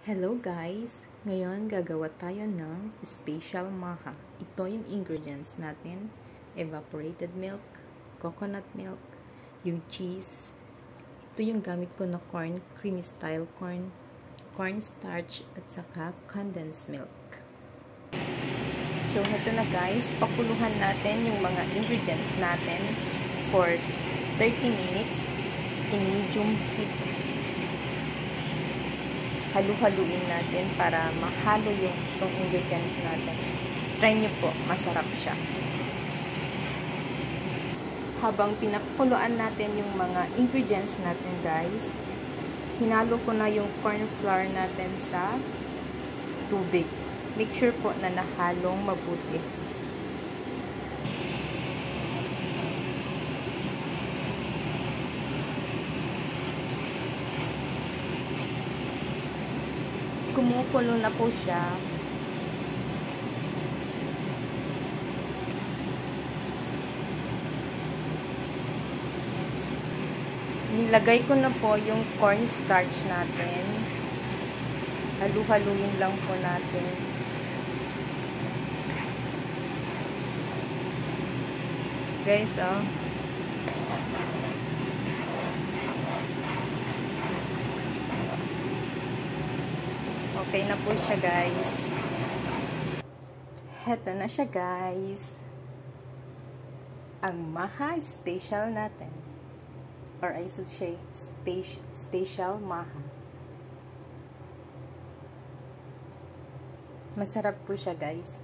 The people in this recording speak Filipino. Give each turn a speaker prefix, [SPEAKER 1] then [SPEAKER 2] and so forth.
[SPEAKER 1] Hello guys! Ngayon gagawa tayo ng special maha. Ito yung ingredients natin. Evaporated milk, coconut milk, yung cheese. Ito yung gamit ko na corn, creamy style corn, cornstarch, at saka condensed milk. So, ito na guys. Pakuluhan natin yung mga ingredients natin for 30 minutes in medium heat. Halu-haluin natin para mahalo yung itong ingredients natin. Try nyo po, masarap siya. Habang pinakuluan natin yung mga ingredients natin guys, hinalo ko na yung corn flour natin sa tubig. Make sure po na nahalong mabuti. Kumukulo na po siya. Nilagay ko na po yung cornstarch natin. Halu-haluin lang po natin. Guys, oh. Okay na po siya, guys. Heto na siya, guys. Ang maha special natin. Or I should say, special maha. Masarap po siya, guys.